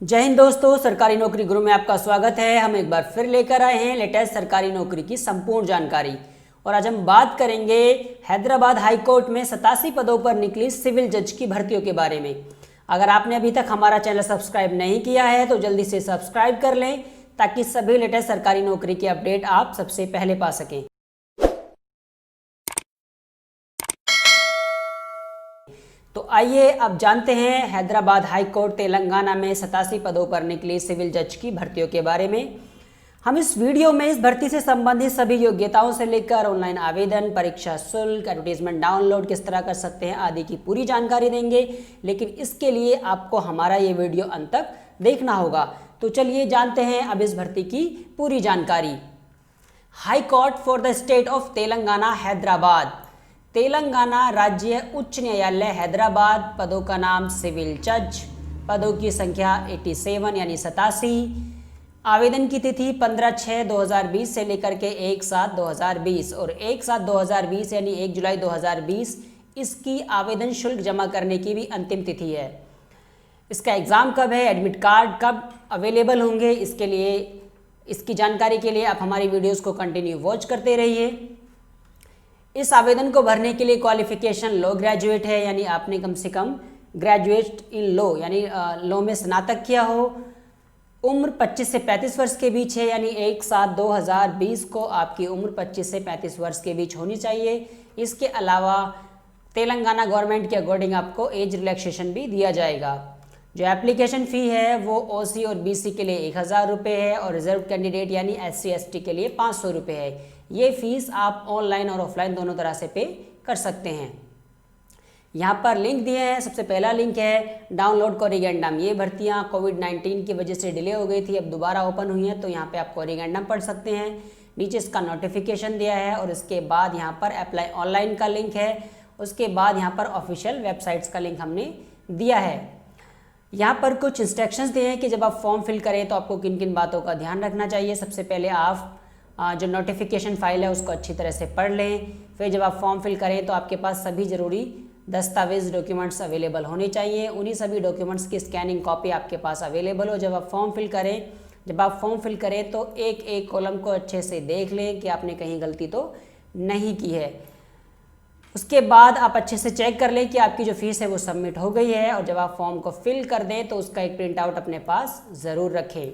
जय हिंद दोस्तों, सरकारी नौकरी गुरु में आपका स्वागत है। हम एक बार फिर लेकर आए हैं लेटेस्ट सरकारी नौकरी की संपूर्ण जानकारी। और आज हम बात करेंगे हैदराबाद हाई कोर्ट में 87 पदों पर निकली सिविल जज की भर्तियों के बारे में। अगर आपने अभी तक हमारा चैनल सब्सक्राइब नहीं किया है तो जल्दी से सब्सक्राइब कर लें ताकि सभी लेटेस्ट सरकारी नौकरी की अपडेट आप सबसे पहले पा सकें। तो आइए अब जानते हैं हैदराबाद हाई कोर्ट तेलंगाना में 87 पदों पर निकली सिविल जज की भर्तियों के बारे में। हम इस वीडियो में इस भर्ती से संबंधित सभी योग्यताओं से लेकर ऑनलाइन आवेदन, परीक्षा शुल्क, एडवर्टीजमेंट डाउनलोड किस तरह कर सकते हैं आदि की पूरी जानकारी देंगे, लेकिन इसके लिए आपको हमारा ये वीडियो अंत तक देखना होगा। तो चलिए जानते हैं अब इस भर्ती की पूरी जानकारी। High court for the state of Telangana Hyderabad, Telangana राज्य उच्च न्यायालय हैदराबाद। पदों का नाम सिविल जज, पदों की संख्या 87 यानी 87। आवेदन की तिथि 15/6/2020 से लेकर के 1/7/2020 और 1/7/2020 यानी 1 जुलाई 2020 इसकी आवेदन शुल्क जमा करने की भी अंतिम तिथि है। इसका एग्ज़ाम कब है, एडमिट कार्ड कब अवेलेबल होंगे, इसके लिए इसकी जानकारी के लिए आप हमारी वीडियोस को कंटिन्यू वॉच करते रहिए। इस आवेदन को भरने के लिए क्वालिफिकेशन लो ग्रेजुएट है, यानी आपने कम से कम ग्रेजुएट इन लो यानी लो में स्नातक किया हो। उम्र 25 से 35 वर्ष के बीच है, यानी 1/7/2020 को आपकी उम्र 25 से 35 वर्ष के बीच होनी चाहिए। इसके अलावा तेलंगाना गवर्नमेंट के अकॉर्डिंग आपको एज रिलैक्सेशन भी दिया जाएगा। जो एप्लीकेशन फ़ी है वो ओसी और बीसी के लिए 1000 रुपये है और रिजर्व कैंडिडेट यानी SC ST के लिए 500 रुपये है। ये फीस आप ऑनलाइन और ऑफलाइन दोनों तरह से पे कर सकते हैं। यहाँ पर लिंक दिए हैं। सबसे पहला लिंक है डाउनलोड कोरिगेंडम। ये भर्तियाँ कोविड-19 की वजह से डिले हो गई थी, अब दोबारा ओपन हुई हैं, तो यहाँ पे आप कोरिगेंडम पढ़ सकते हैं। नीचे इसका नोटिफिकेशन दिया है और इसके बाद यहाँ पर अप्लाई ऑनलाइन का लिंक है। उसके बाद यहाँ पर ऑफिशियल वेबसाइट्स का लिंक हमने दिया है। यहाँ पर कुछ इंस्ट्रक्शंस दिए हैं कि जब आप फॉर्म फिल करें तो आपको किन किन बातों का ध्यान रखना चाहिए। सबसे पहले आप जो नोटिफिकेशन फाइल है उसको अच्छी तरह से पढ़ लें। फिर जब आप फॉर्म फिल करें तो आपके पास सभी ज़रूरी दस्तावेज़ डॉक्यूमेंट्स अवेलेबल होने चाहिए। उन्हीं सभी डॉक्यूमेंट्स की स्कैनिंग कॉपी आपके पास अवेलेबल हो जब आप फॉर्म फिल करें तो एक एक कॉलम को अच्छे से देख लें कि आपने कहीं गलती तो नहीं की है। उसके बाद आप अच्छे से चेक कर लें कि आपकी जो फीस है वो सबमिट हो गई है और जब आप फॉर्म को फिल कर दें तो उसका एक प्रिंट आउट अपने पास ज़रूर रखें।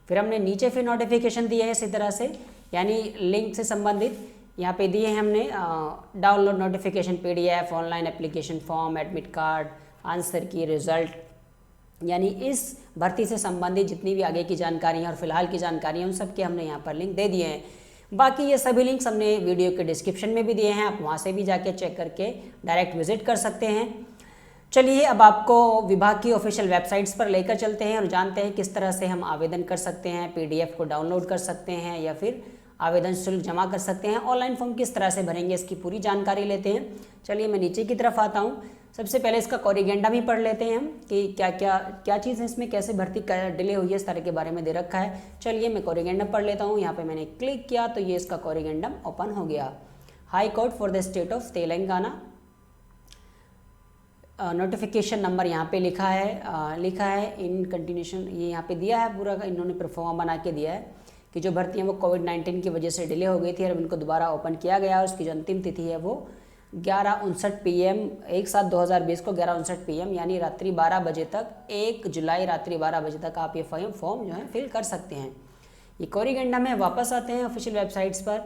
फिर हमने नीचे फिर नोटिफिकेशन दिए हैं इसी तरह से, यानी लिंक से संबंधित यहाँ पे दिए हैं हमने download notification PDF, online application form, admit card, answer की रिजल्ट, यानी इस भर्ती से संबंधित जितनी भी आगे की जानकारी हैं और फिलहाल की जानकारी हैं उन सब के हमने यहाँ पर लिंक दे दिए हैं। बाकी ये सभी लिंक्स हमने वीडियो के डिस्क्रिप्शन में भी दिए हैं, आप वहाँ से भी जाके चेक करके डायरेक्ट विजिट कर सकते हैं। चलिए अब आपको विभाग की ऑफिशियल वेबसाइट्स पर लेकर चलते हैं और जानते हैं किस तरह से हम आवेदन कर सकते हैं, PDF को डाउनलोड कर सकते हैं या फिर आवेदन शुल्क जमा कर सकते हैं। ऑनलाइन फॉर्म किस तरह से भरेंगे इसकी पूरी जानकारी लेते हैं। चलिए मैं नीचे की तरफ आता हूँ। सबसे पहले इसका कोरिगेंडम ही पढ़ लेते हैं हम कि क्या चीज़ है इसमें, कैसे भर्ती डिले हुई है, इस तरह के बारे में दे रखा है। चलिए मैं कोरिगेंडम पढ़ लेता हूँ। यहाँ पे मैंने क्लिक किया तो ये इसका कोरिगेंडम ओपन हो गया। High court for the state of Telangana, notification number यहाँ पे लिखा है इन कंटिन्यूशन, ये यहाँ पे दिया है पूरा, इन्होंने प्रोफॉर्मा बना के दिया है कि जो भर्तियाँ वो कोविड-19 की वजह से डिले हो गई थी और इनको दोबारा ओपन किया गया और उसकी जो अंतिम तिथि है वो 11:59 PM 1/7/2020 को 11:59 PM यानी रात्रि 12 बजे तक, 1 जुलाई रात्रि 12 बजे तक आप ये फॉर्म जो है फिल कर सकते हैं। ये कोरिगेंडम है। वापस आते हैं ऑफिशियल वेबसाइट्स पर।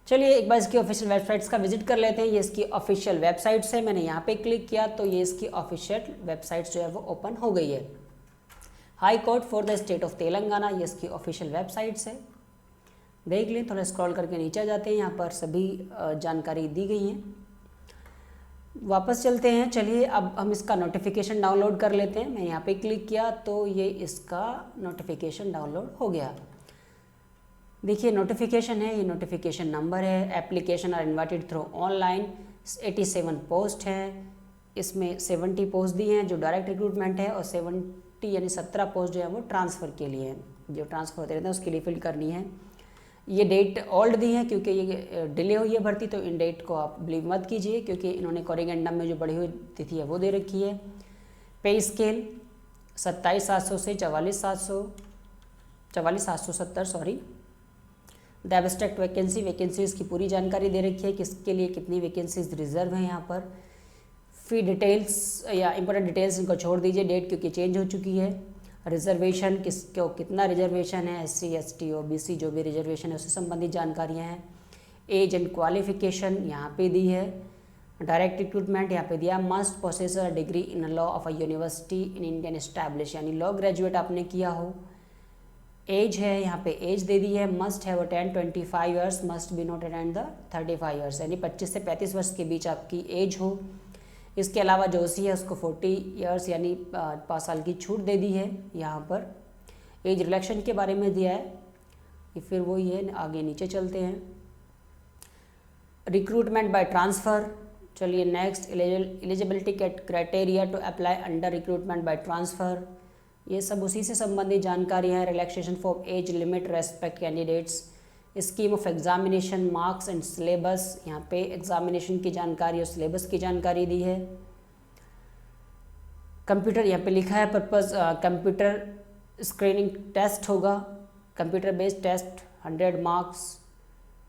चलिए एक बार इसकी ऑफिशियल वेबसाइट्स का विजिट कर लेते हैं। ये इसकी ऑफिशियल वेबसाइट्स है। मैंने यहाँ पे क्लिक किया तो ये इसकी ऑफिशियल वेबसाइट्स जो है वो ओपन हो गई है। High court for the state of Telangana, ये इसकी ऑफिशियल वेबसाइट्स है। देख लें, थोड़ा स्क्रॉल करके नीचे जाते हैं, यहाँ पर सभी जानकारी दी गई है। वापस चलते हैं। चलिए अब हम इसका नोटिफिकेशन डाउनलोड कर लेते हैं। मैं यहाँ पे क्लिक किया तो ये इसका नोटिफिकेशन डाउनलोड हो गया। देखिए नोटिफिकेशन है, ये नोटिफिकेशन नंबर है। Application are invited through online, 87 post हैं। इसमें 70 पोस्ट दी हैं जो डायरेक्ट रिक्रूटमेंट है और 70 यानी 17 पोस्ट जो है वो ट्रांसफ़र के लिए है, जो ट्रांसफ़र होते रहते हैं उसके लिए फिल करनी है। ये डेट ओल्ड दी है क्योंकि ये डिले हुई है भर्ती, तो इन डेट को आप बिलीव मत कीजिए क्योंकि इन्होंने कोरिगेंडम में जो बढ़ी हुई तिथि है वो दे रखी है। पे स्केल 27,700 से 44,770 सॉरी। द एब्स्ट्रैक्ट वैकेंसीज की पूरी जानकारी दे रखी है, किसके लिए कितनी वैकेंसीज रिजर्व हैं यहाँ पर। फी डिटेल्स या इंपॉर्टेंट डिटेल्स इनको छोड़ दीजिए, डेट क्योंकि चेंज हो चुकी है। रिजर्वेशन किसको कितना रिजर्वेशन है, SC ST OBC जो भी रिजर्वेशन है उससे संबंधित जानकारियाँ हैं। एज एंड क्वालिफिकेशन यहाँ पे दी है। डायरेक्ट रिक्रूटमेंट यहाँ पे दिया, must possess a degree in law of a university in Indian establish, यानी लॉ ग्रेजुएट आपने किया हो। एज है यहाँ पे एज दे दी है, must have attend 25 years, must be not attend the 35 years, यानी 25 से 35 वर्ष के बीच आपकी एज हो। इसके अलावा जो OC है उसको 40 ईयर्स यानी 5 साल की छूट दे दी है। यहाँ पर एज रिलैक्शन के बारे में दिया है, ये फिर वही है, आगे नीचे चलते हैं। रिक्रूटमेंट बाय ट्रांसफ़र, चलिए next. Eligibility criteria to apply under recruitment by transfer, ये सब उसी से संबंधित जानकारी है। Relaxation for age limit respect candidates, scheme of examination, marks and syllabus, यहाँ पे एग्जामिनेशन की जानकारी और सिलेबस की जानकारी दी है। कंप्यूटर यहाँ पे लिखा है पर्पस, कंप्यूटर स्क्रीनिंग टेस्ट होगा, कंप्यूटर बेस्ड टेस्ट 100 मार्क्स।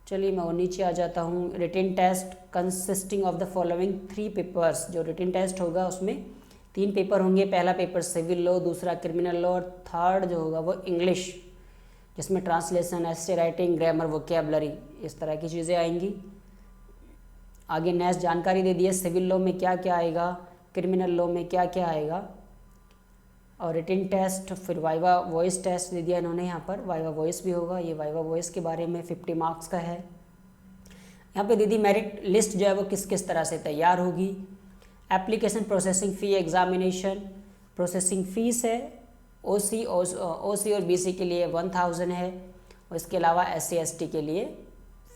चलिए मैं वो नीचे आ जाता हूँ। Written test consisting of the following 3 papers, जो रिटन टेस्ट होगा उसमें 3 पेपर होंगे। पहला पेपर सिविल लॉ, दूसरा क्रिमिनल लॉ और थर्ड जो होगा वो इंग्लिश, जिसमें translation, essay writing, grammar, vocabulary, इस तरह की चीज़ें आएंगी। आगे नेक्स्ट जानकारी दे दी है, सिविल लॉ में क्या क्या आएगा, क्रिमिनल लॉ में क्या क्या आएगा, और रिटन टेस्ट, फिर वाइवा वॉइस टेस्ट दे दिया इन्होंने यहाँ पर, वाइवा वॉइस भी होगा। ये वाइवा वॉइस के बारे में 50 मार्क्स का है। यहाँ पे दीदी मेरिट लिस्ट जो है वो किस किस तरह से तैयार होगी। Application processing fee, examination processing fees है, OC और BC के लिए 1000 है, और इसके अलावा SC ST के लिए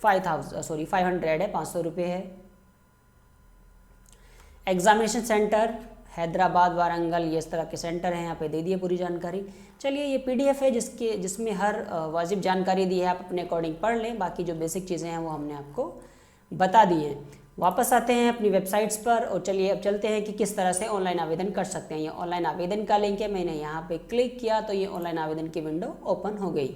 500 है, 500 रुपये है। एग्जामिनेशन सेंटर हैदराबाद, वारंगल, ये इस तरह के सेंटर हैं, यहाँ पे दे दिए पूरी जानकारी। चलिए ये PDF है जिसमें हर वाजिब जानकारी दी है, आप अपने अकॉर्डिंग पढ़ लें। बाकी जो बेसिक चीज़ें हैं वो हमने आपको बता दी हैं। वापस आते हैं अपनी वेबसाइट्स पर और चलिए अब चलते हैं कि किस तरह से ऑनलाइन आवेदन कर सकते हैं। ये ऑनलाइन आवेदन का लिंक है, मैंने यहाँ पे क्लिक किया तो ये ऑनलाइन आवेदन की विंडो ओपन हो गई।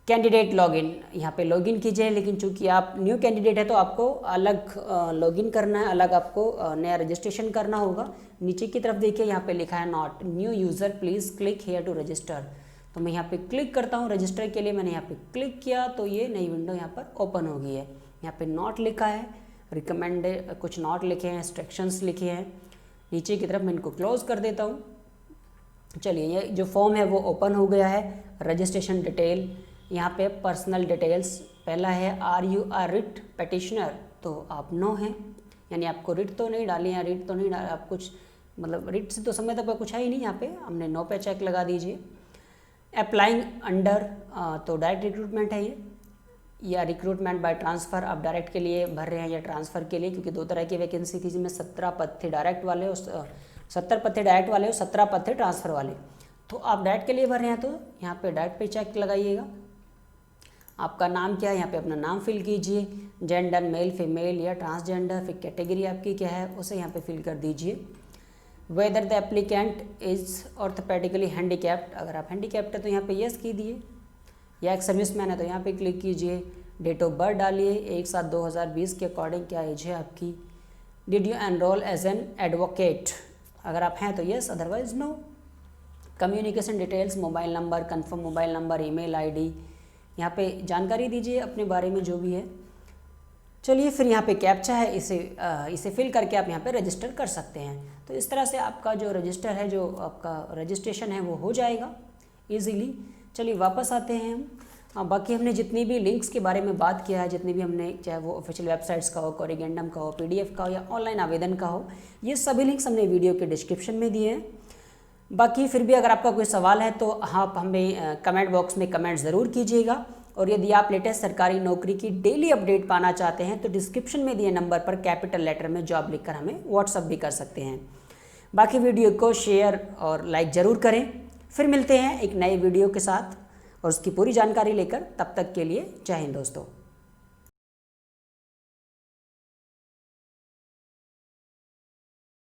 कैंडिडेट लॉगिन, यहाँ पे लॉगिन कीजिए, लेकिन चूंकि आप न्यू कैंडिडेट है तो आपको अलग लॉगिन करना है, अलग आपको नया रजिस्ट्रेशन करना होगा। नीचे की तरफ देखिए यहाँ पे लिखा है not new user please click here to register, तो मैं यहाँ पे क्लिक करता हूँ रजिस्टर के लिए। मैंने यहाँ पे क्लिक किया तो ये नई विंडो यहाँ पर ओपन हो गई है। यहाँ पे नॉट लिखा है, रिकमेंडेड कुछ नॉट लिखे हैं, इंस्ट्रक्शंस लिखे हैं। नीचे की तरफ मैं इनको क्लोज कर देता हूँ। चलिए ये जो फॉर्म है वो ओपन हो गया है। रजिस्ट्रेशन डिटेल, यहाँ पे पर्सनल डिटेल्स, पहला है are you a writ petitioner, तो आप नो हैं, यानी आपको रिट तो नहीं डाली, या रिट तो नहीं डाला आप कुछ, मतलब रिट से तो समय तक कुछ है ही नहीं, यहाँ पे हमने नो पे चेक लगा दीजिए। अप्लाइंग अंडर, तो डायरेक्ट रिक्रूटमेंट है ये, या रिक्रूटमेंट बाय ट्रांसफ़र, आप डायरेक्ट के लिए भर रहे हैं या ट्रांसफ़र के लिए, क्योंकि 2 तरह की वैकेंसी थी जिसमें 17 पद थे डायरेक्ट वाले और 70 पद थे डायरेक्ट वाले और 17 पद थे ट्रांसफ़र वाले। तो आप डायरेक्ट के लिए भर रहे हैं तो यहाँ पे डायरेक्ट पे चेक लगाइएगा। आपका नाम क्या है, यहाँ पे अपना नाम फिल कीजिए, जेंडर मेल फीमेल या ट्रांसजेंडर, फिर कैटेगरी आपकी क्या है उसे यहाँ पे फिल कर दीजिए। Whether the applicant is orthopaedically handicapped, अगर आप हैंडीकैप्ड है तो यहाँ पे येस कीजिए, या एक सर्विसमैन है तो यहाँ पे क्लिक कीजिए। डेट ऑफ बर्थ डालिए, 1/7/2020 के अकॉर्डिंग क्या एज है आपकी। Did you enrol as an advocate, अगर आप हैं तो yes, otherwise no. Communication details, mobile number, confirm mobile number, email ID, यहाँ पे जानकारी दीजिए अपने बारे में जो भी है। चलिए फिर यहाँ पे कैप्चा है, इसे फिल करके आप यहाँ पे रजिस्टर कर सकते हैं। तो इस तरह से आपका जो रजिस्टर है, जो आपका रजिस्ट्रेशन है वो हो जाएगा ईजीली। चलिए वापस आते हैं हम। बाकी हमने जितनी भी लिंक्स के बारे में बात किया है, जितनी भी हमने, चाहे वो ऑफिशियल वेबसाइट्स का हो, कोरिगेंडम का हो, PDF का हो या ऑनलाइन आवेदन का हो, ये सभी लिंक्स हमने वीडियो के डिस्क्रिप्शन में दिए हैं। बाकी फिर भी अगर आपका कोई सवाल है तो आप हमें कमेंट बॉक्स में कमेंट ज़रूर कीजिएगा। और यदि आप लेटेस्ट सरकारी नौकरी की डेली अपडेट पाना चाहते हैं तो डिस्क्रिप्शन में दिए नंबर पर कैपिटल लेटर में जॉब लिखकर हमें व्हाट्सअप भी कर सकते हैं। बाकी वीडियो को शेयर और लाइक ज़रूर करें। फिर मिलते हैं एक नए वीडियो के साथ और उसकी पूरी जानकारी लेकर, तब तक के लिए जय हिंद दोस्तों।